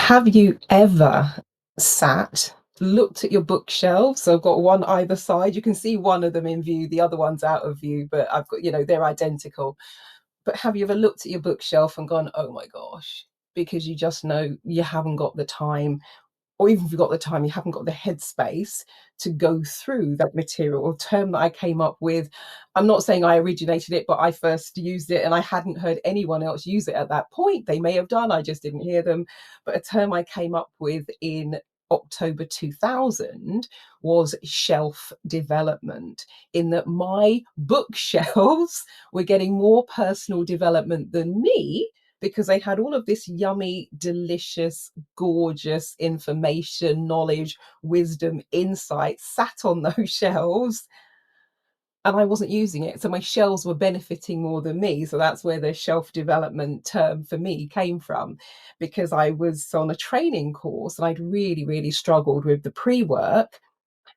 Have you ever sat, looked at your bookshelves? So I've got one either side. You can see one of them in view, the other one's out of view, but I've got, they're identical. But have you ever looked at your bookshelf and gone, oh my gosh, because you just know you haven't got the time, or even if you've got the time, you haven't got the headspace to go through that material. A term that I came up with, I'm not saying I originated it, but I first used it and I hadn't heard anyone else use it at that point. They may have done, I just didn't hear them. But a term I came up with in October 2000 was shelf development, in that my bookshelves were getting more personal development than me, because they had all of this yummy, delicious, gorgeous information, knowledge, wisdom, insight sat on those shelves, and I wasn't using it. So my shelves were benefiting more than me. So that's where the shelf development term for me came from, because I was on a training course and I'd really, really struggled with the pre work.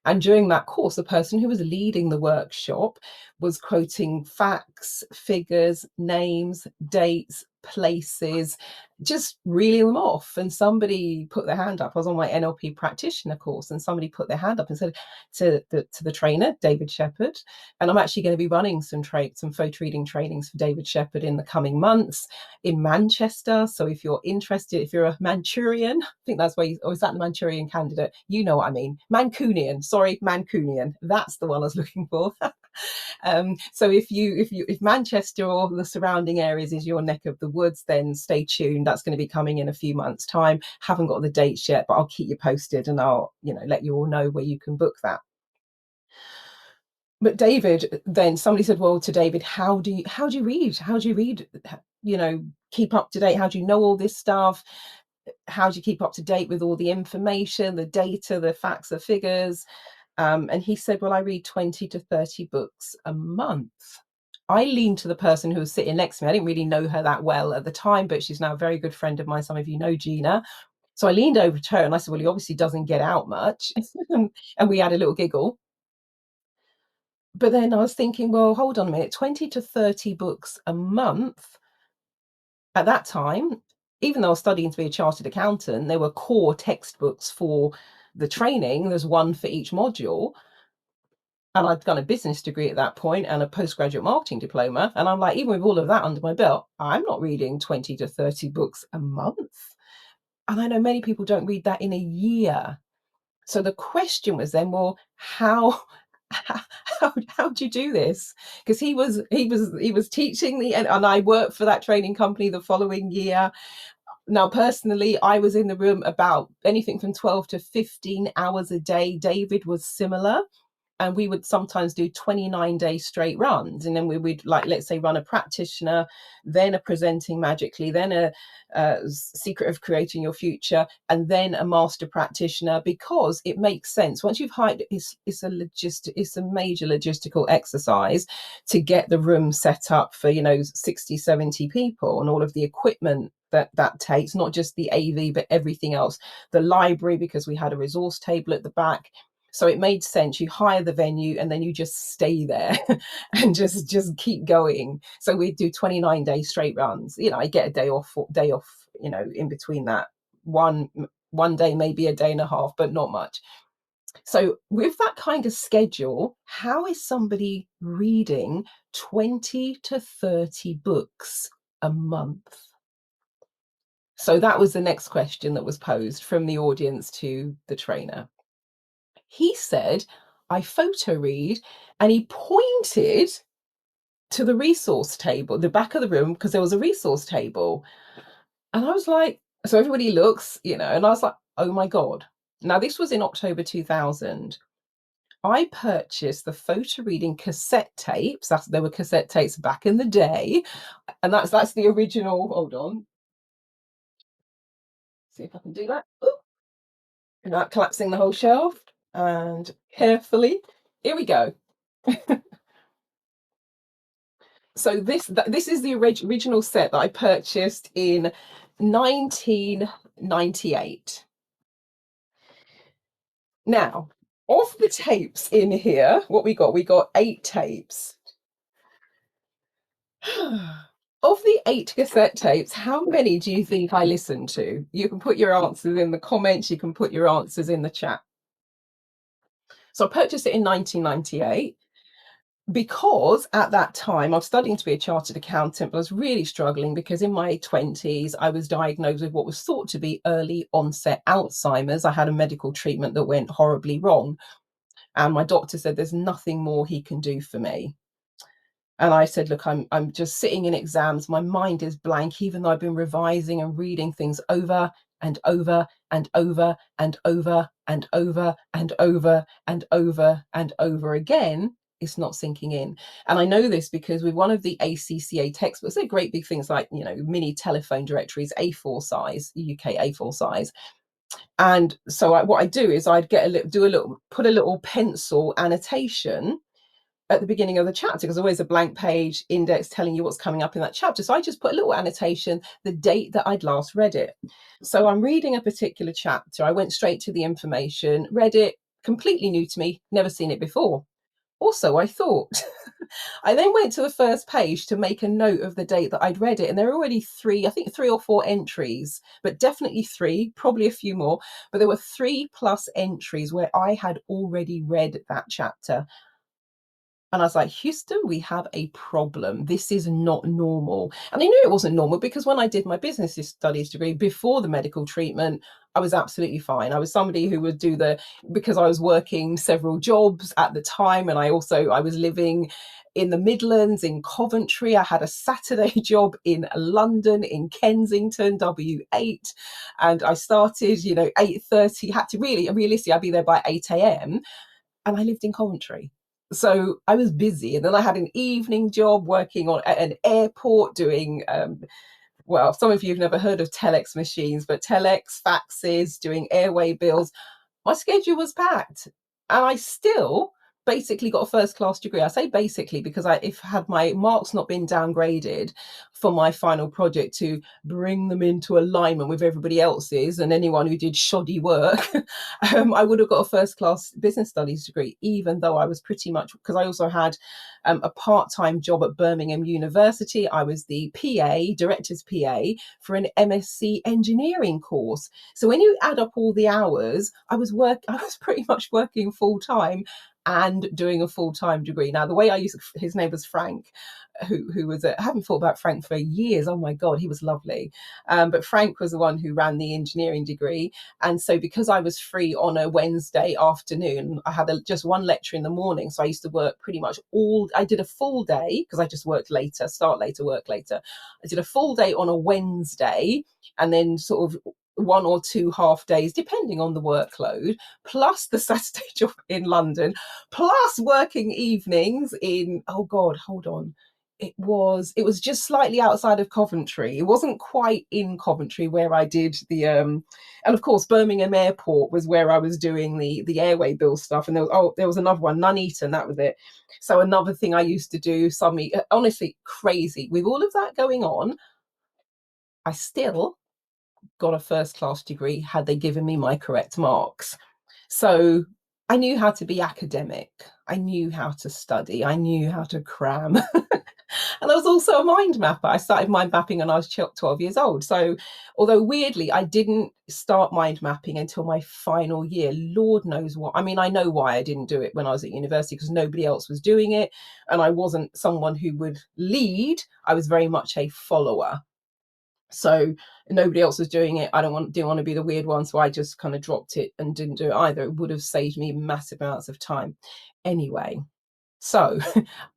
And during that course, the person who was leading the workshop was quoting facts, figures, names, dates, places, just reeling them off. And somebody put their hand up. I was on my NLP practitioner course, and somebody put their hand up and said to the trainer, David Shepherd, and I'm actually going to be running some photo reading trainings for David Shepherd in the coming months in Manchester. So if you're interested, if you're a Manchurian, I think that's where or is that the Manchurian candidate? You know what I mean. Mancunian, sorry, Mancunian. That's the one I was looking for. So if Manchester or the surrounding areas is your neck of the woods, then stay tuned. That's going to be coming in a few months' time. Haven't got the dates yet, but I'll keep you posted, and I'll let you all know where you can book that. But David, then somebody said, well, to David, how do you read? How do you read? Keep up to date. How do you know all this stuff? How do you keep up to date with all the information, the data, the facts, the figures? And he said, well, I read 20 to 30 books a month. I leaned to the person who was sitting next to me. I didn't really know her that well at the time, but she's now a very good friend of mine. Some of you know Gina. So I leaned over to her and I said, well, he obviously doesn't get out much. And we had a little giggle. But then I was thinking, well, hold on a minute, 20 to 30 books a month at that time, even though I was studying to be a chartered accountant, there were core textbooks for the training. There's one for each module. And I'd done a business degree at that point and a postgraduate marketing diploma. And I'm like, even with all of that under my belt, I'm not reading 20 to 30 books a month. And I know many people don't read that in a year. So the question was then, well, how do you do this? Because he was teaching me, and I worked for that training company the following year. Now, personally, I was in the room about anything from 12 to 15 hours a day. David was similar. And we would sometimes do 29-day straight runs, and then we would, like, let's say, run a practitioner, then a presenting magically, then a secret of creating your future, and then a master practitioner, because it makes sense once you've hired. It's a major logistical exercise to get the room set up for 60, 70 people, and all of the equipment that takes, not just the AV but everything else, the library, because we had a resource table at the back. So it made sense. You hire the venue and then you just stay there and just keep going. So we'd do 29-day straight runs. I get a day off, in between that. One day, maybe a day and a half, but not much. So with that kind of schedule, how is somebody reading 20 to 30 books a month? So that was the next question that was posed from the audience to the trainer. He said, I photo read, and he pointed to the resource table, the back of the room, because there was a resource table. And I was like, so everybody looks, and I was like, oh my God. Now, this was in October 2000. I purchased the photo reading cassette tapes. There were cassette tapes back in the day. And that's the original. Hold on. See if I can do that. Ooh, without collapsing the whole shelf. And carefully. Here we go. So this is the original set that I purchased in 1998. Now, of the tapes in here, what we got 8 tapes. Of the 8 cassette tapes, how many do you think I listened to? You can put your answers in the comments, you can put your answers in the chat. So I purchased it in 1998 because at that time I was studying to be a chartered accountant, but I was really struggling because in my 20s I was diagnosed with what was thought to be early onset Alzheimer's. I had a medical treatment that went horribly wrong, and my doctor said there's nothing more he can do for me. And I said, look, I'm just sitting in exams. My mind is blank, even though I've been revising and reading things over and over and over and over and over and over and over and over again. It's not sinking in. And I know this because with one of the ACCA textbooks, they're great big things like, mini telephone directories, A4 size, UK A4 size. And so what I do is I'd get put a little pencil annotation at the beginning of the chapter, because there's always a blank page index telling you what's coming up in that chapter. So I just put a little annotation, the date that I'd last read it. So I'm reading a particular chapter. I went straight to the information, read it, completely new to me, never seen it before. Also, I thought, I then went to the first page to make a note of the date that I'd read it. And there were already three or four entries, but definitely three, probably a few more. But there were 3+ entries where I had already read that chapter. And I was like, Houston, we have a problem. This is not normal. And I knew it wasn't normal because when I did my business studies degree before the medical treatment, I was absolutely fine. I was somebody who would because I was working several jobs at the time. And I was living in the Midlands, in Coventry. I had a Saturday job in London, in Kensington, W8. And I started, 8:30, had to realistically, I'd be there by 8 a.m. And I lived in Coventry. So I was busy. And then I had an evening job working at an airport doing, well, some of you have never heard of telex machines, but telex, faxes, doing airway bills. My schedule was packed, and I still basically got a first class degree. I say basically because if had my marks not been downgraded for my final project to bring them into alignment with everybody else's and anyone who did shoddy work, I would have got a first class business studies degree, even though I was pretty much, because I also had a part-time job at Birmingham University. I was the director's PA for an MSc engineering course. So when you add up all the hours, I was pretty much working full time and doing a full-time degree. Now, the way his name was Frank, who was I haven't thought about Frank for years. Oh my God, he was lovely. But Frank was the one who ran the engineering degree. And so because I was free on a Wednesday afternoon, I had just one lecture in the morning. So I used to work pretty much I did a full day because I just worked later, start later, work later. I did a full day on a Wednesday and then sort of one or two half days, depending on the workload, plus the Saturday job in London, plus working evenings in, oh God, hold on. It was just slightly outside of Coventry. It wasn't quite in Coventry where I did and of course Birmingham Airport was where I was doing the airway bill stuff. And there was another one, Nuneaton, that was it. So another thing I used to do, honestly crazy. With all of that going on, I still got a first class degree had they given me my correct marks. So I knew how to be academic. I knew how to study. I knew how to cram. And I was also a mind mapper. I started mind mapping when I was 12 years old. So, although weirdly, I didn't start mind mapping until my final year. Lord knows what. I mean, I know why I didn't do it when I was at university, because nobody else was doing it. And I wasn't someone who would lead. I was very much a follower. So nobody else was doing it. Didn't want to be the weird one. So I just kind of dropped it and didn't do it either. It would have saved me massive amounts of time. Anyway, so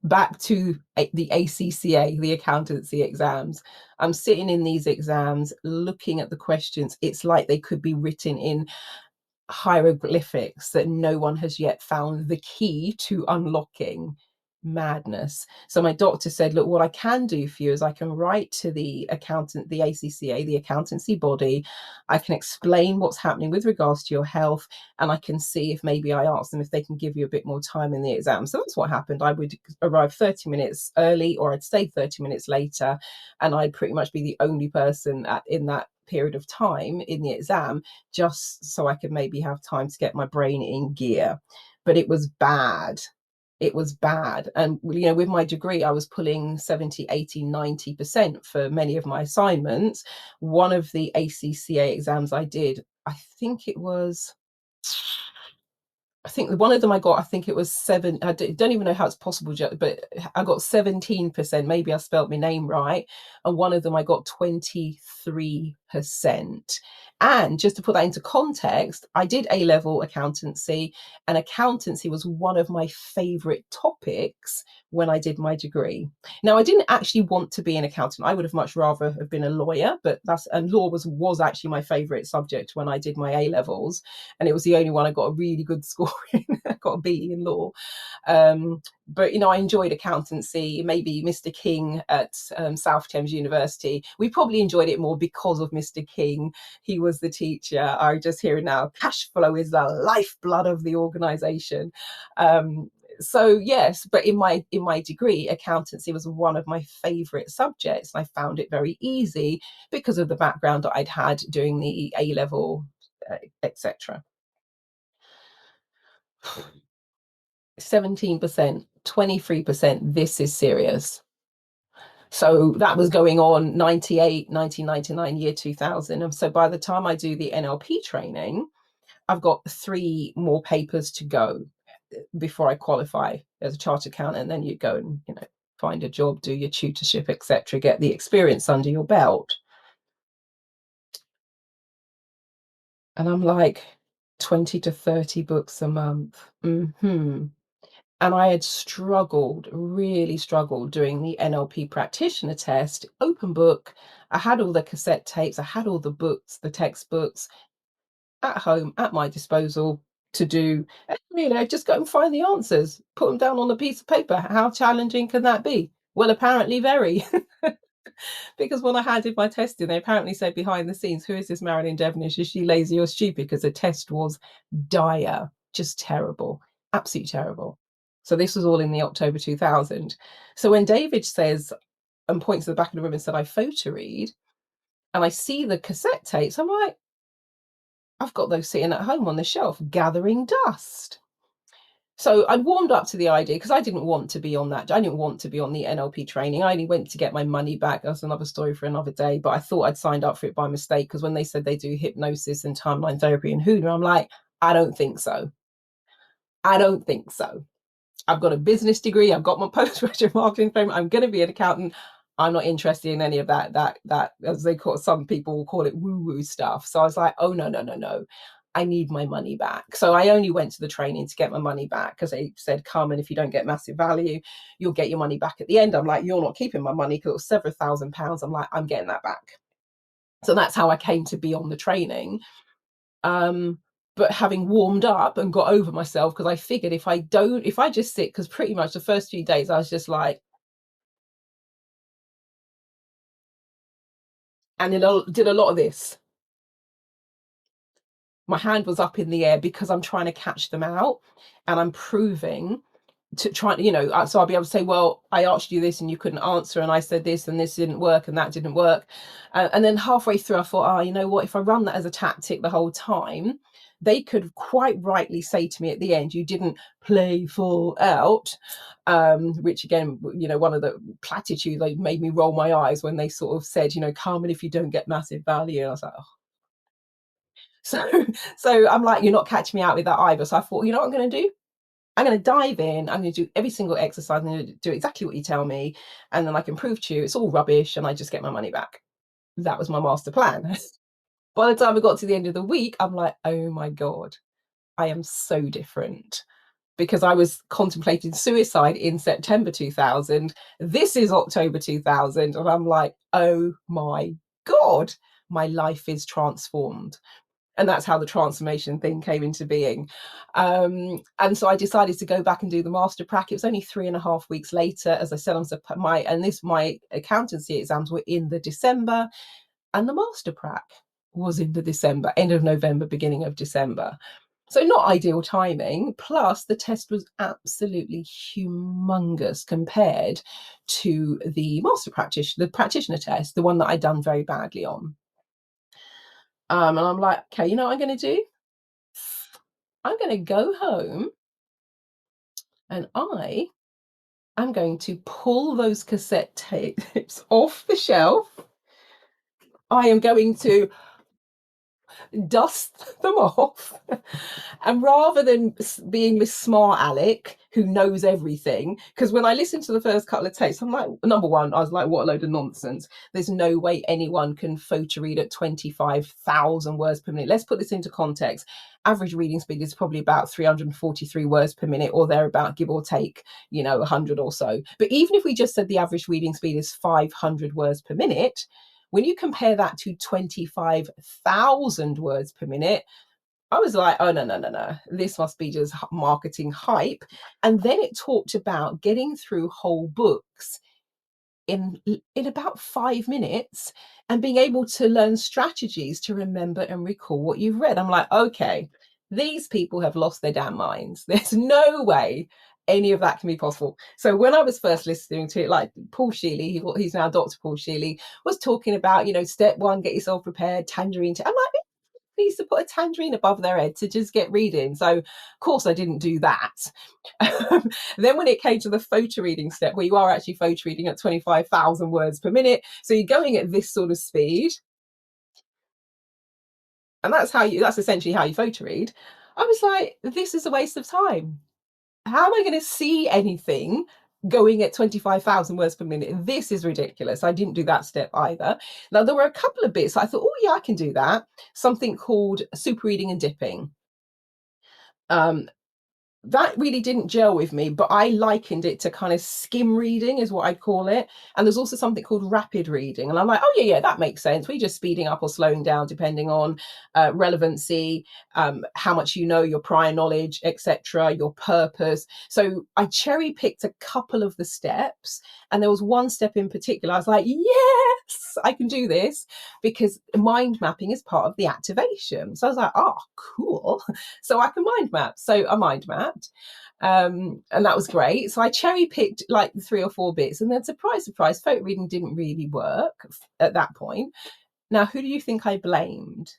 back to the ACCA, the accountancy exams. I'm sitting in these exams, looking at the questions. It's like they could be written in hieroglyphics that no one has yet found the key to unlocking. Madness. So my doctor said, look, what I can do for you is I can write to the ACCA, the accountancy body. I can explain what's happening with regards to your health, and I can see if maybe I ask them if they can give you a bit more time in the exam. So that's what happened. I would arrive 30 minutes early, or I'd stay 30 minutes later, and I'd pretty much be the only person in that period of time in the exam, just so I could maybe have time to get my brain in gear. But it was bad. it was bad. And with my degree, I was pulling 70, 80, 90% for many of my assignments. One of the ACCA exams I did, I think one of them I got, I think it was seven. I don't even know how it's possible, but I got 17%. Maybe I spelt my name right. And one of them I got 23%. And just to put that into context, I did A-level accountancy, and accountancy was one of my favorite topics when I did my degree. Now, I didn't actually want to be an accountant. I would have much rather have been a lawyer, and law was actually my favorite subject when I did my A-levels, and it was the only one I got a really good score in. I got a B in law. But I enjoyed accountancy. Maybe Mr. King at South Thames University, we probably enjoyed it more because of Mr. King. He was the teacher. I just hear it now. Cash flow is the lifeblood of the organization. So yes, but in my degree, accountancy was one of my favorite subjects, and I found it very easy because of the background that I'd had doing the A level, etc. 17%, 23%. This is serious. So that was going on 98, 1999, year 2000. And so by the time I do the NLP training, I've got 3 more papers to go before I qualify as a chartered accountant. And then you go and find a job, do your tutorship, etc., get the experience under your belt. And I'm like, 20 to 30 books a month. Mm-hmm. And I had really struggled doing the NLP practitioner test, open book. I had all the cassette tapes, I had all the books, the textbooks at home at my disposal to do. And, just go and find the answers, put them down on a piece of paper. How challenging can that be? Well, apparently very. Because when I handed my test in, they apparently said behind the scenes, who is this Marilyn Devonish? Is she lazy or stupid? Because the test was dire, just terrible, absolutely terrible. So this was all in the October 2000. So when David says and points to the back of the room and said, I photo read, and I see the cassette tapes, I'm like, I've got those sitting at home on the shelf gathering dust. So I'd warmed up to the idea because I didn't want to be on that. I didn't want to be on the NLP training. I only went to get my money back. That's another story for another day. But I thought I'd signed up for it by mistake, because when they said they do hypnosis and timeline therapy and Hoodoo, I'm like, I don't think so. I don't think so. I've got a business degree. I've got my postgraduate marketing framework. I'm going to be an accountant. I'm not interested in any of that, as they call, some people will call it woo-woo stuff. So I was like, oh, no, no, no, no. I need my money back. So I only went to the training to get my money back, because they said, come, and if you don't get massive value, you'll get your money back at the end. I'm like, you're not keeping my money, because it was several £1,000s. I'm like, I'm getting that back. So that's how I came to be on the training. But having warmed up and got over myself, because I figured if I just sit, because pretty much the first few days I was just like, and did a lot of this. My hand was up in the air because I'm trying to catch them out, and I'm proving to try, so I'll be able to say, well, I asked you this and you couldn't answer, and I said this and this didn't work and that didn't work. And then halfway through I thought, you know what, if I run that as a tactic the whole time, they could quite rightly say to me at the end, you didn't play full out, which again, one of the platitudes, they made me roll my eyes when they sort of said, Carmen, if you don't get massive value. And I was like, oh. So I'm like, you're not catching me out with that either. So I thought, you know what I'm going to do? I'm going to dive in. I'm going to do every single exercise. I'm going to do exactly what you tell me. And then I can prove to you it's all rubbish and I just get my money back. That was my master plan. By the time we got to the end of the week, I'm like, oh my God, I am so different. Because I was contemplating suicide in September 2000. This is October 2000. And I'm like, oh my God, my life is transformed. And that's how the transformation thing came into being. And so I decided to go back and do the master prac. It was only 3.5 weeks later. As I said, my accountancy exams were in the December, and the master prac was in the December, end of November, beginning of December. So not ideal timing. Plus, the test was absolutely humongous compared to the practitioner test, the one that I'd done very badly on. And I'm like, okay, you know what I'm going to do? I'm going to go home And I am going to pull those cassette tapes off the shelf. I am going to dust them off. And rather than being Miss Smart Alec, who knows everything, because when I listened to the first couple of tapes, I'm like, number one, I was like, what a load of nonsense. There's no way anyone can photo read at 25,000 words per minute. Let's put this into context. Average reading speed is probably about 343 words per minute, or thereabout, give or take, 100 or so. But even if we just said the average reading speed is 500 words per minute, when you compare that to 25,000 words per minute, I was like, oh, no, no, no, no. This must be just marketing hype. And then it talked about getting through whole books in about 5 minutes and being able to learn strategies to remember and recall what you've read. I'm like, okay, these people have lost their damn minds. There's no way any of that can be possible. So when I was first listening to it, like Paul Shealy, he's now Dr. Paul Shealy, was talking about, step one, get yourself prepared, tangerine. I'm like, needs to put a tangerine above their head to just get reading. So, of course, I didn't do that. Then, when it came to the photo reading step, where you are actually photo reading at 25,000 words per minute, so you're going at this sort of speed, and that's essentially how you photo read. I was like, this is a waste of time. How am I going to see anything going at 25,000 words per minute? This is ridiculous. I didn't do that step either. Now, there were a couple of bits I thought, oh, yeah, I can do that. Something called super reading and dipping. Um, that really didn't gel with me, but I likened it to kind of skim reading, is what I'd call it. And there's also something called rapid reading. And I'm like, oh, yeah, that makes sense. We're just speeding up or slowing down depending on relevancy, how much you know, your prior knowledge, etc., your purpose. So I cherry picked a couple of the steps. And there was one step in particular. I was like, yes, I can do this, because mind mapping is part of the activation. So I was like, oh, cool. So I can mind map. So I mind mapped. And that was great. So I cherry picked like 3 or 4 bits, and then surprise, surprise, photo reading didn't really work at that point. Now, who do you think I blamed?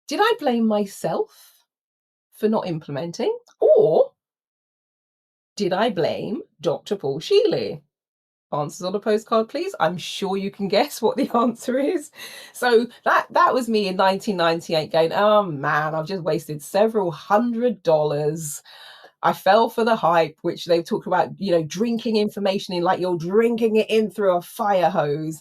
Did I blame myself for not implementing, or did I blame Dr. Paul Shealy? Answers on a postcard, please. I'm sure you can guess what the answer is. So that was me in 1998 going, oh man, I've just wasted several $100. I fell for the hype, which they talk about, drinking information in like you're drinking it in through a fire hose,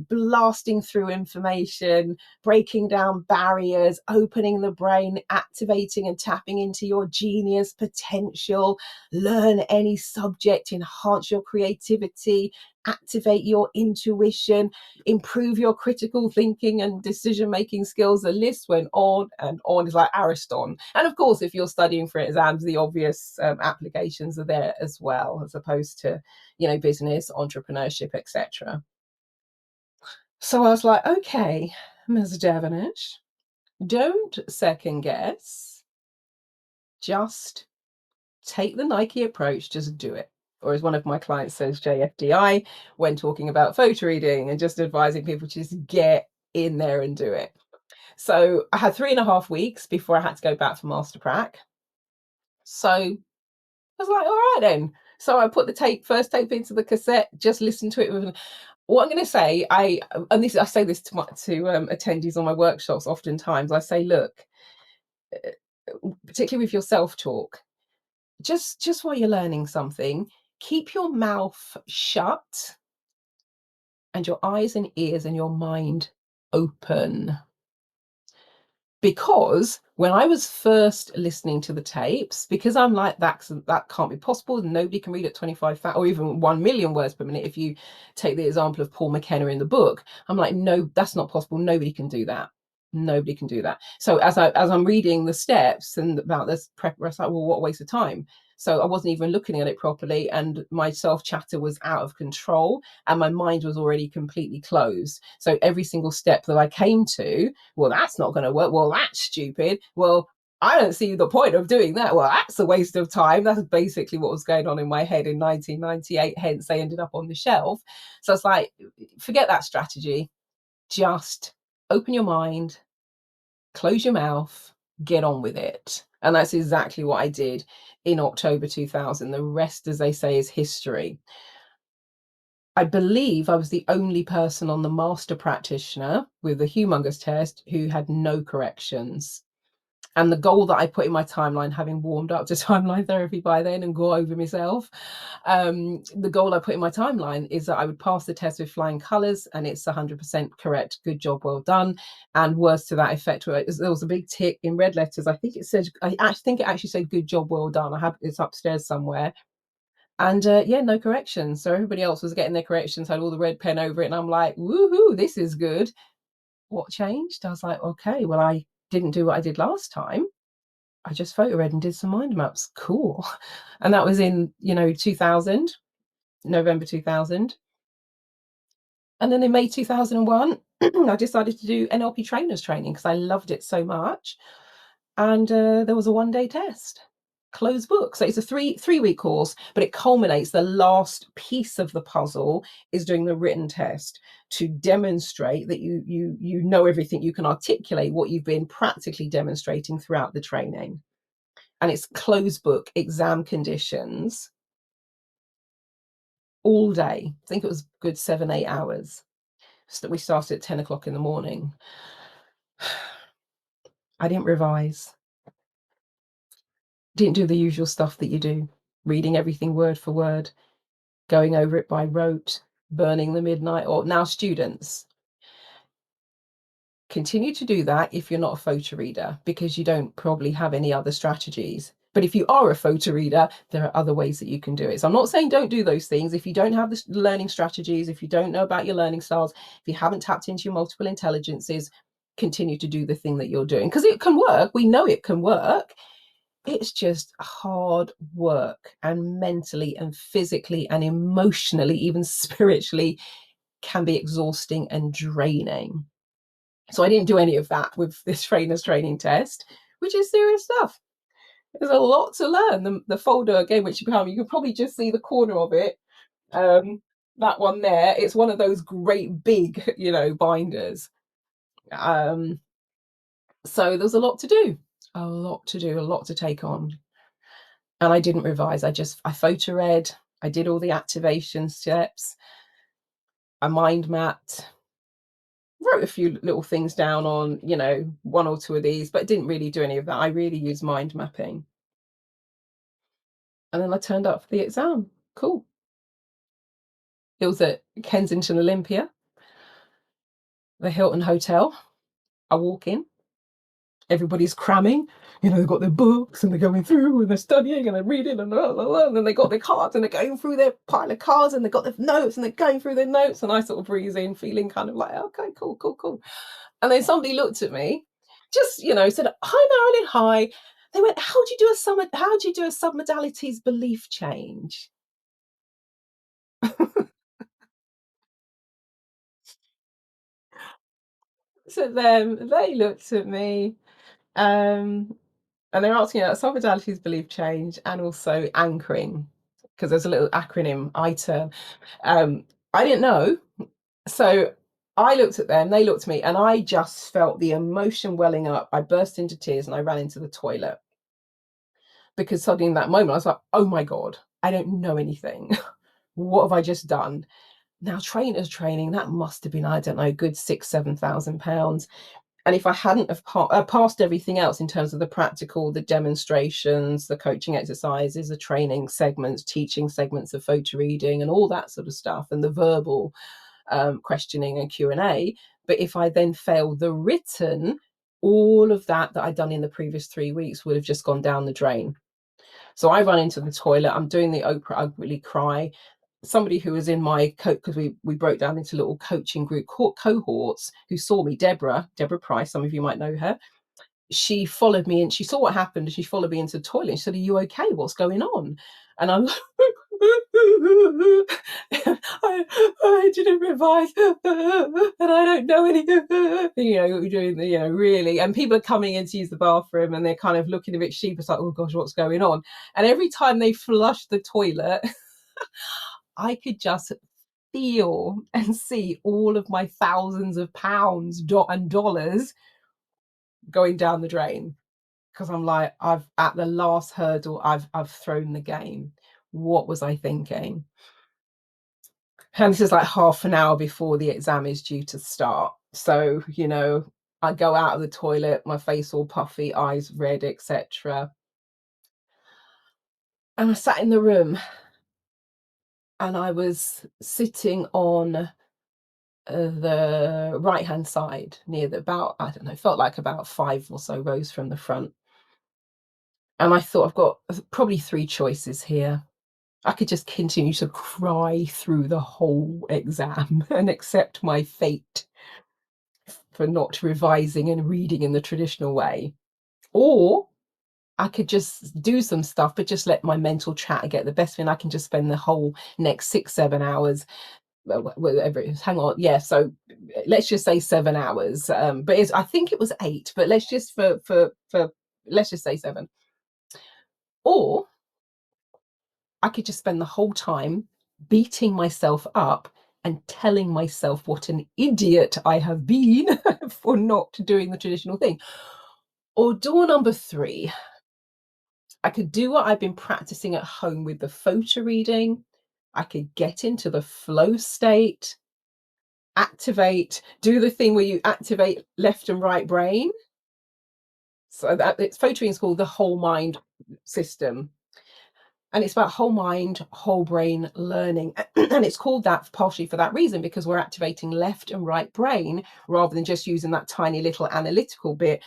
blasting through information, breaking down barriers, opening the brain, activating and tapping into your genius potential, learn any subject, enhance your creativity, activate your intuition, improve your critical thinking and decision making skills. The list went on and on. It's like Ariston. And of course, if you're studying for exams, the obvious applications are there as well, as opposed to, business, entrepreneurship, etc. So I was like, okay, Ms. Devonish, don't second guess. Just take the Nike approach, just do it. Or as one of my clients says, JFDI, when talking about photo reading and just advising people to just get in there and do it. So I had 3.5 weeks before I had to go back for Master Prac. So I was like, all right then. So I put the first tape into the cassette, just listened to it with. What I'm going to say, I say this to attendees on my workshops. Oftentimes, I say, look, particularly with your self-talk, just while you're learning something, keep your mouth shut and your eyes and ears and your mind open. Because when I was first listening to the tapes, because I'm like, that can't be possible. Nobody can read at 25 or even 1 million words per minute. If you take the example of Paul McKenna in the book, I'm like, no, that's not possible. Nobody can do that. Nobody can do that. So as I'm reading the steps and about this prep, I was like, well, what a waste of time. So I wasn't even looking at it properly, and my self chatter was out of control, and my mind was already completely closed. So every single step that I came to, well, that's not going to work. Well, that's stupid. Well, I don't see the point of doing that. Well, that's a waste of time. That's basically what was going on in my head in 1998. Hence, they ended up on the shelf. So it's like, forget that strategy. Just open your mind, close your mouth, get on with it. And that's exactly what I did in October 2000. The rest, as they say, is history. I believe I was the only person on the master practitioner with the humongous test who had no corrections. And the goal that I put in my timeline, having warmed up to timeline therapy by then and go over myself, the goal I put in my timeline is that I would pass the test with flying colours, and it's 100% correct. Good job, well done. And words to that effect. There was a big tick in red letters. I think it said, I think it actually said, good job, well done. It's upstairs somewhere. And yeah, no corrections. So everybody else was getting their corrections, had all the red pen over it, and I'm like, woohoo, this is good. What changed? I was like, okay, well, I didn't do what I did last time. I just photo read and did some mind maps. Cool. And that was in, 2000, November 2000. And then in May 2001, I decided to do NLP trainers training because I loved it so much. And there was a 1-day test, closed book. So it's a three-week course, but it culminates. The last piece of the puzzle is doing the written test to demonstrate that you know everything. You can articulate what you've been practically demonstrating throughout the training. And it's closed book, exam conditions, all day. I think it was good 7-8 hours. So we started at 10 o'clock in the morning. I didn't revise, didn't do the usual stuff that you do, reading everything word for word, going over it by rote, burning the midnight oil. Now, students, continue to do that if you're not a photo reader, because you don't probably have any other strategies. But if you are a photo reader, there are other ways that you can do it. So I'm not saying don't do those things. If you don't have the learning strategies, if you don't know about your learning styles, if you haven't tapped into your multiple intelligences, continue to do the thing that you're doing, because it can work. We know it can work. It's just hard work, and mentally and physically and emotionally, even spiritually, can be exhausting and draining. So I didn't do any of that with this trainer's training test, which is serious stuff. There's a lot to learn. The folder again, which you can probably just see the corner of it. That one there, it's one of those great big, binders. Um, so there's a lot to do, a lot to do, a lot to take on. And I didn't revise. I photo read. I did all the activation steps. I mind mapped, wrote a few little things down on, one or two of these, but didn't really do any of that. I really used mind mapping. And then I turned up for the exam. Cool. It was at Kensington Olympia, the Hilton Hotel. I walk in, everybody's cramming. They've got their books and they're going through and they're studying and they're reading and blah, blah, blah, and then they got their cards and they're going through their pile of cards and they've got their notes and they're going through their notes. And I sort of breeze in, feeling kind of like, okay, cool, cool, cool. And then somebody looked at me, just, said, hi, Marilyn, hi. They went, how do you do a submodalities belief change? So then they looked at me, um, and they're asking about submodalities belief change and also anchoring, because there's a little acronym ITERM. I didn't know. So I looked at them, they looked at me, and I just felt the emotion welling up. I burst into tears and I ran into the toilet, because suddenly in that moment I was like, oh my God, I don't know anything. What have I just done? Now, trainers training, that must have been, I don't know, good £6,000-7,000. And if I hadn't have passed everything else in terms of the practical, the demonstrations, the coaching exercises, the training segments, teaching segments of photo reading and all that sort of stuff, and the verbal questioning and Q&A, but if I then failed the written, all of that I'd done in the previous 3 weeks would have just gone down the drain. So I run into the toilet. I'm doing the Oprah Ugly Cry. Somebody who was in my coach, because we broke down into little coaching group cohorts, who saw me, Deborah Price, some of you might know her. She followed me and she saw what happened, and she followed me into the toilet. She said, are you okay? What's going on? And I'm like, I didn't revise and I don't know any, doing the, really. And people are coming in to use the bathroom and they're kind of looking a bit sheepish, like, oh gosh, what's going on? And every time they flushed the toilet, I could just feel and see all of my thousands of pounds and dollars going down the drain. because I'm like, I've at the last hurdle, I've thrown the game. What was I thinking? And this is like half an hour before the exam is due to start. So, I go out of the toilet, my face all puffy, eyes red, etc. And I sat in the room and I was sitting on the right hand side near about, I don't know, felt like about 5 or so rows from the front. And I thought, I've got probably 3 choices here. I could just continue to cry through the whole exam and accept my fate for not revising and reading in the traditional way. Or I could just do some stuff, but just let my mental chatter get the best of me. I can just spend the whole next 6-7 hours, whatever it is. Hang on, yeah. So let's just say 7 hours. But I think it was 8. But let's just for let's just say 7. Or I could just spend the whole time beating myself up and telling myself what an idiot I have been for not doing the traditional thing. Or door number 3, I could do what I've been practicing at home with the photo reading. I could get into the flow state, activate, do the thing where you activate left and right brain. So that it's photo reading is called the whole mind system. And it's about whole mind, whole brain learning. And it's called that partially for that reason, because we're activating left and right brain rather than just using that tiny little analytical bit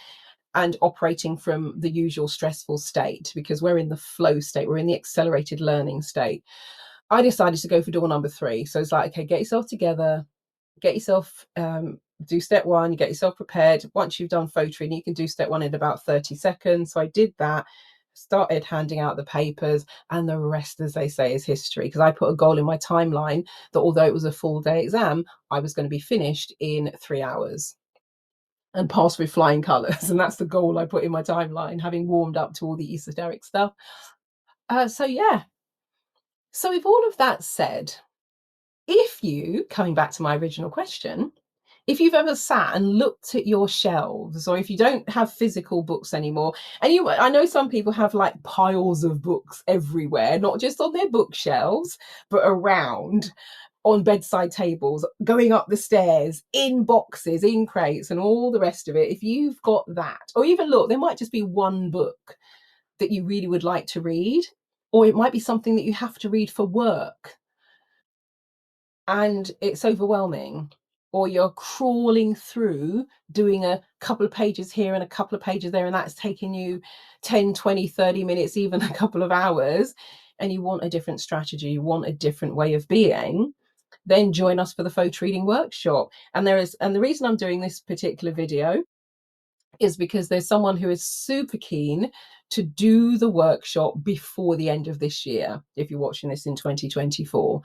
and operating from the usual stressful state, because we're in the flow state, we're in the accelerated learning state. I decided to go for door number 3. So it's like, okay, get yourself together, get yourself, do step 1, you get yourself prepared. Once you've done photoing, you can do step 1 in about 30 seconds. So I did that, started handing out the papers, and the rest, as they say, is history. Because I put a goal in my timeline that although it was a full day exam, I was going to be finished in 3 hours and pass with flying colours. And that's the goal I put in my timeline, having warmed up to all the esoteric stuff. So, yeah. So, with all of that said, if you, coming back to my original question, if you've ever sat and looked at your shelves, or if you don't have physical books anymore, and I know some people have like piles of books everywhere, not just on their bookshelves, but around, on bedside tables, going up the stairs, in boxes, in crates, and all the rest of it. If you've got that, or even look, there might just be one book that you really would like to read, or it might be something that you have to read for work and it's overwhelming, or you're crawling through doing a couple of pages here and a couple of pages there, and that's taking you 10, 20, 30 minutes, even a couple of hours, and you want a different strategy, you want a different way of being, then join us for the photo reading workshop. And the reason I'm doing this particular video is because there's someone who is super keen to do the workshop before the end of this year, if you're watching this in 2024.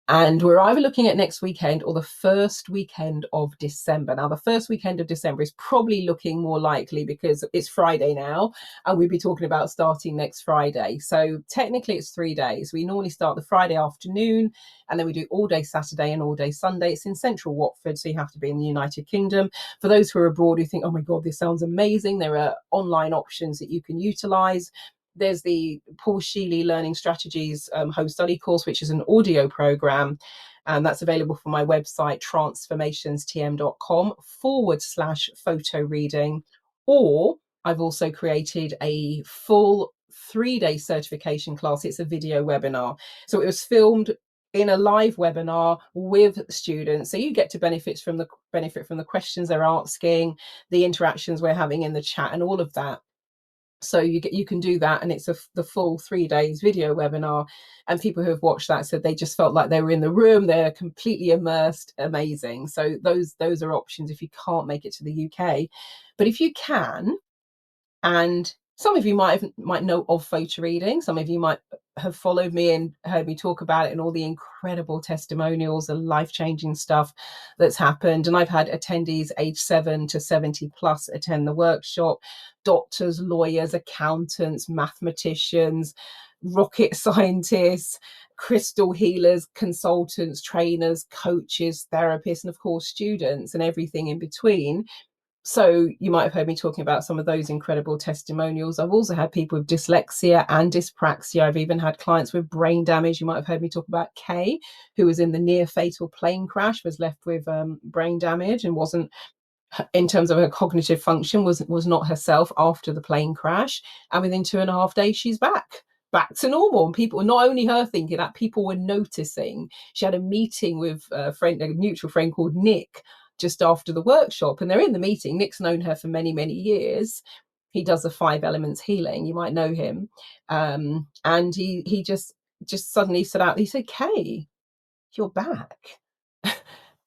And we're either looking at next weekend or the first weekend of December. Now, the first weekend of December is probably looking more likely because it's Friday now, and we'll be talking about starting next Friday. So technically it's 3 days. We normally start the Friday afternoon, and then we do all day Saturday and all day Sunday. It's in central Watford, so you have to be in the United Kingdom. For those who are abroad who think, oh my God, this sounds amazing, there are online options that you can utilize. There's the Paul Sheely Learning Strategies home study course, which is an audio program. And that's available from my website, transformationstm.com/photo reading. Or I've also created a full 3-day certification class. It's a video webinar. So it was filmed in a live webinar with students. So you get to benefit from the questions they're asking, the interactions we're having in the chat, and all of that. So you can do that, and it's the full 3 days video webinar. And people who have watched that said they just felt like they were in the room, they're completely immersed. Amazing. So those are options if you can't make it to the UK. But if you can, and some of you might know of photo reading, some of you might have followed me and heard me talk about it and all the incredible testimonials and life-changing stuff that's happened. And I've had attendees age 7 to 70 plus attend the workshop: doctors, lawyers, accountants, mathematicians, rocket scientists, crystal healers, consultants, trainers, coaches, therapists, and of course students, and everything in between. So you might have heard me talking about some of those incredible testimonials. I've also had people with dyslexia and dyspraxia. I've even had clients with brain damage. You might have heard me talk about Kay, who was in the near fatal plane crash, was left with brain damage and wasn't, in terms of her cognitive function, was not herself after the plane crash. And within 2.5 days, she's back to normal. And people, not only her thinking that, people were noticing. She had a meeting with a mutual friend called Nick just after the workshop, and they're in the meeting. Nick's known her for many years. He does the 5 elements healing. You might know him. And he just suddenly said out, he said, Kay, you're back.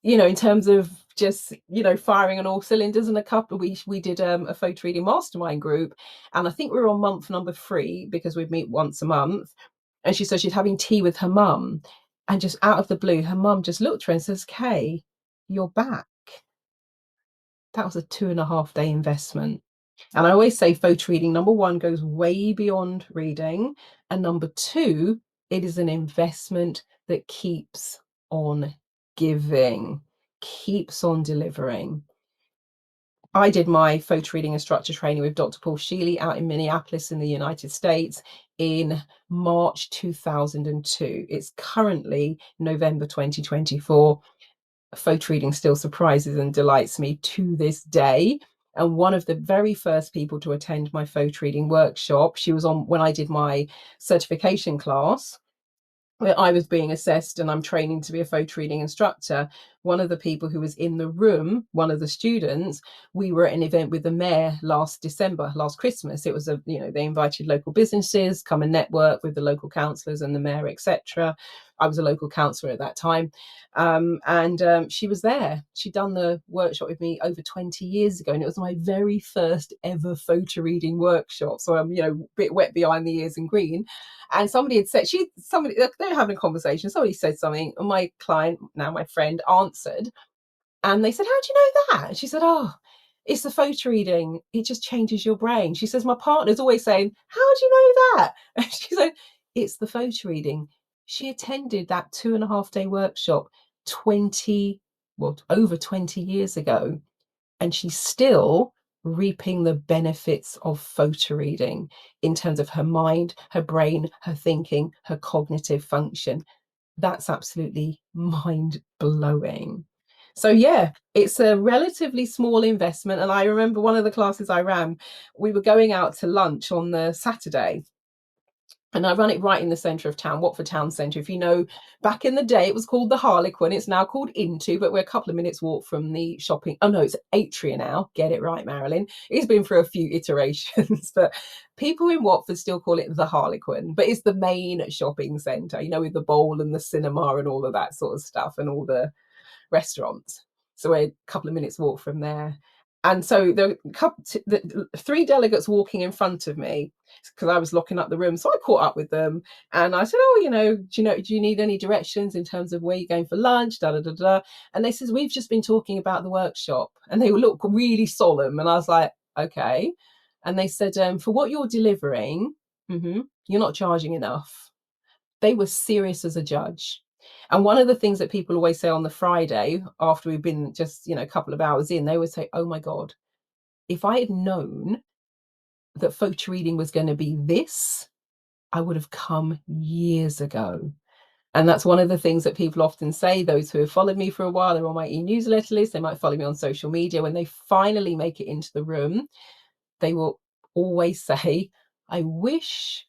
In terms of just, firing on all cylinders. And a couple, we did a photo reading mastermind group, and I think we were on month number 3 because we'd meet once a month. And she said she's having tea with her mum, and just out of the blue, her mum just looked at her and says, Kay, you're back. That was a 2.5 day investment. And I always say photo reading, number 1, goes way beyond reading. And number 2, it is an investment that keeps on giving, keeps on delivering. I did my photo reading instructor training with Dr. Paul Sheely out in Minneapolis in the United States in March 2002. It's currently November 2024. Photo reading still surprises and delights me to this day. And one of the very first people to attend my photo reading workshop, she was on when I did my certification class, where I was being assessed and I'm training to be a photo reading instructor. One of the people who was in the room, one of the students, we were at an event with the mayor last Christmas. It was they invited local businesses, come and network with the local councillors and the mayor, etc. I was a local councillor at that time. And she was there. She'd done the workshop with me over 20 years ago, and it was my very first ever photo reading workshop. So I'm, a bit wet behind the ears and green. And somebody had said, they're having a conversation. Somebody said something, and my client, now my friend, answered. And they said, how do you know that? And she said, oh, it's the photo reading. It just changes your brain. She says, my partner's always saying, how do you know that? And she said, it's the photo reading. She attended that 2.5 day workshop over 20 years ago. And she's still reaping the benefits of photo reading in terms of her mind, her brain, her thinking, her cognitive function. That's absolutely mind blowing. So yeah, it's a relatively small investment. And I remember one of the classes I ran, we were going out to lunch on the Saturday. And I run it right in the centre of town, Watford Town Centre. If you know, back in the day, it was called the Harlequin. It's now called Into, but we're a couple of minutes walk from the shopping. Oh, no, it's Atria now. Get it right, Marilyn. It's been through a few iterations, but people in Watford still call it the Harlequin. But it's the main shopping centre, with the bowl and the cinema and all of that sort of stuff and all the restaurants. So we're a couple of minutes walk from there. And so the 3 delegates walking in front of me, because I was locking up the room. So I caught up with them and I said, oh, do you need any directions in terms of where you're going for lunch? Da, da, da, da. And they said, we've just been talking about the workshop. And they look really solemn. And I was like, okay. And they said, for what you're delivering, you're not charging enough. They were serious as a judge. And one of the things that people always say on the Friday, after we've been just, a couple of hours in, they would say, oh my God, if I had known that photo reading was going to be this, I would have come years ago. And that's one of the things that people often say. Those who have followed me for a while, they're on my e-newsletter list, they might follow me on social media. When they finally make it into the room, they will always say, I wish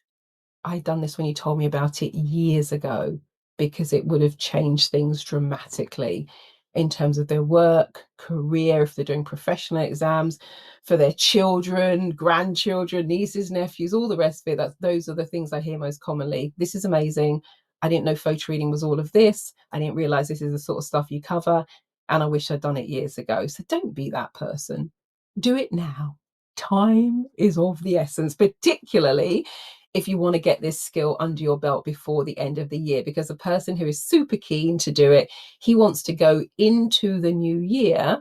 I'd done this when you told me about it years ago, because it would have changed things dramatically in terms of their work, career, if they're doing professional exams, for their children, grandchildren, nieces, nephews, all the rest of it. Those are the things I hear most commonly. This is amazing. I didn't know photo reading was all of this. I didn't realize this is the sort of stuff you cover. And I wish I'd done it years ago. So don't be that person. Do it now. Time is of the essence, particularly if you want to get this skill under your belt before the end of the year, because a person who is super keen to do it, he wants to go into the new year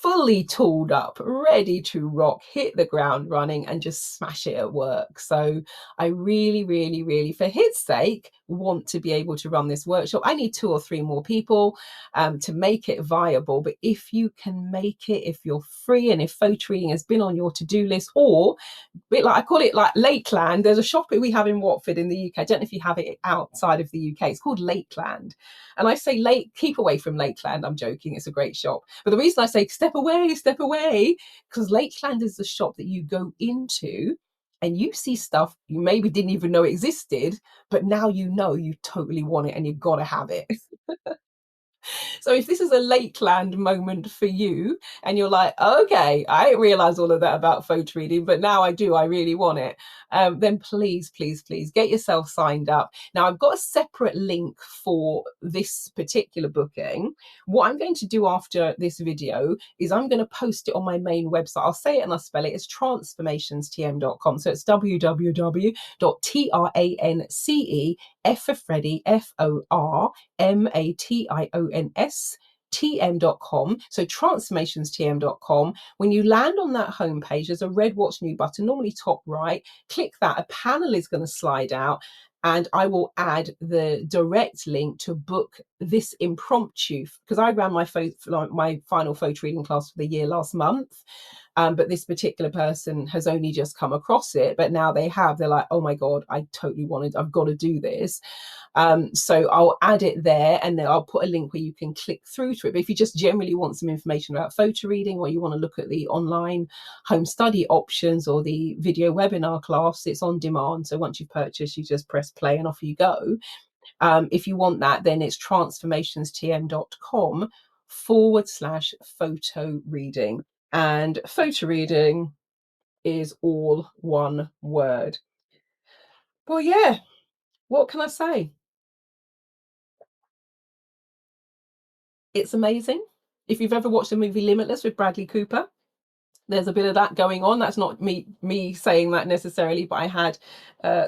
fully tooled up, ready to rock, hit the ground running, and just smash it at work. So I really, really, really, for his sake, want to be able to run this workshop. I need 2 or 3 more people to make it viable. But if you can make it, if you're free, and if photo reading has been on your to-do list, or bit like, I call it like Lakeland. There's a shop that we have in Watford in the UK. I don't know if you have it outside of the UK. It's called Lakeland. And I say, keep away from Lakeland. I'm joking. It's a great shop. But the reason I say step away, because Lakeland is the shop that you go into and you see stuff you maybe didn't even know existed, but now you know you totally want it and you've got to have it. So if this is a Lakeland moment for you and you're like, okay, I didn't realize all of that about photo reading, but now I do, I really want it, then please, please, please get yourself signed up. Now, I've got a separate link for this particular booking. What I'm going to do after this video is I'm going to post it on my main website. I'll say it and I'll spell it. It's transformationstm.com. So it's www.transcef for Freddie, FORMATIONS tm.com. So transformationstm.com. When you land on that homepage, there's a red What's New button, normally top right. Click that. A panel is going to slide out, and I will add the direct link to book this impromptu, because I ran my final photo reading class for the year last month. But this particular person has only just come across it, but now they're like, oh my God, I totally wanted, I've got to do this. So I'll add it there, and then I'll put a link where you can click through to it. But if you just generally want some information about photo reading, or you want to look at the online home study options or the video webinar class, it's on demand. So once you've purchased, you just press play and off you go. If you want that, then it's transformationstm.com/photo reading. And photo reading is all one word. Well, yeah, what can I say? It's amazing. If you've ever watched the movie Limitless with Bradley Cooper, there's a bit of that going on. That's not me saying that necessarily, but I had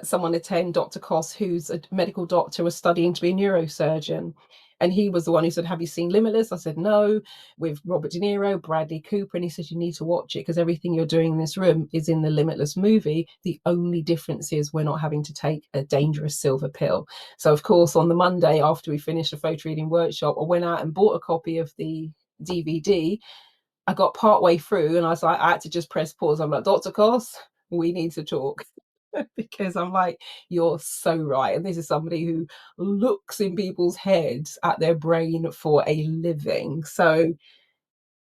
someone attend, Dr. Koss, who's a medical doctor, was studying to be a neurosurgeon. And he was the one who said, have you seen Limitless? I said, no, with Robert De Niro, Bradley Cooper. And he said, you need to watch it, because everything you're doing in this room is in the Limitless movie. The only difference is we're not having to take a dangerous silver pill. So, of course, on the Monday after we finished the photo reading workshop, I went out and bought a copy of the DVD. I got part way through and I was like, I had to just press pause. I'm like, Dr. Koss, we need to talk. Because I'm like, you're so right. And this is somebody who looks in people's heads at their brain for a living. So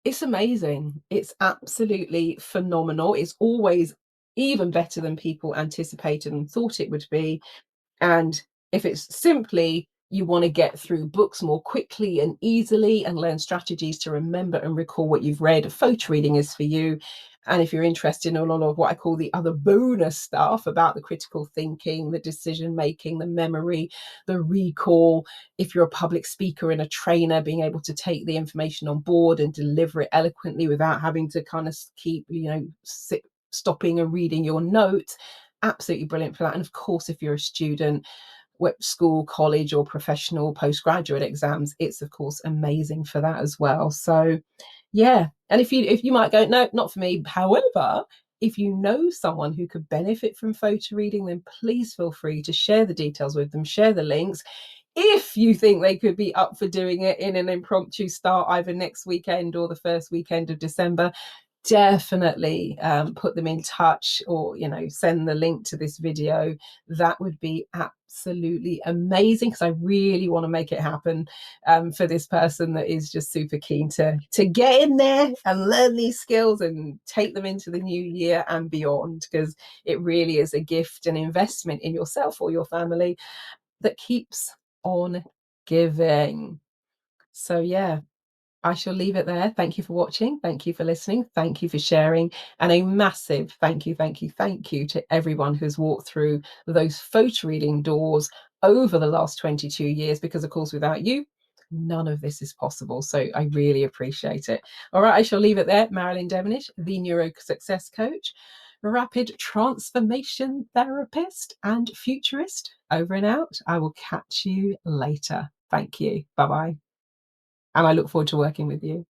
it's amazing. It's absolutely phenomenal. It's always even better than people anticipated and thought it would be. And if it's simply you want to get through books more quickly and easily and learn strategies to remember and recall what you've read, photo reading is for you. And if you're interested in a lot of what I call the other bonus stuff about the critical thinking, the decision making, the memory, the recall, if you're a public speaker and a trainer, being able to take the information on board and deliver it eloquently without having to kind of keep, stopping and reading your notes, absolutely brilliant for that. And of course, if you're a student, school, college, or professional postgraduate exams, it's of course amazing for that as well. So yeah. And if you might go, no, not for me. However, if you know someone who could benefit from photo reading, then please feel free to share the details with them, share the links. If you think they could be up for doing it in an impromptu start either next weekend or the first weekend of December, definitely put them in touch, or send the link to this video. That would be absolutely amazing, because I really want to make it happen for this person that is just super keen to get in there and learn these skills and take them into the new year and beyond, because it really is a gift and investment in yourself or your family that keeps on giving. So yeah, I shall leave it there. Thank you for watching. Thank you for listening. Thank you for sharing. And a massive thank you, thank you, thank you to everyone who's walked through those photo reading doors over the last 22 years, because of course, without you, none of this is possible. So I really appreciate it. All right, I shall leave it there. Marilyn Devonish, the NeuroSuccess coach, rapid transformation therapist and futurist. Over and out. I will catch you later. Thank you. Bye-bye. And I look forward to working with you.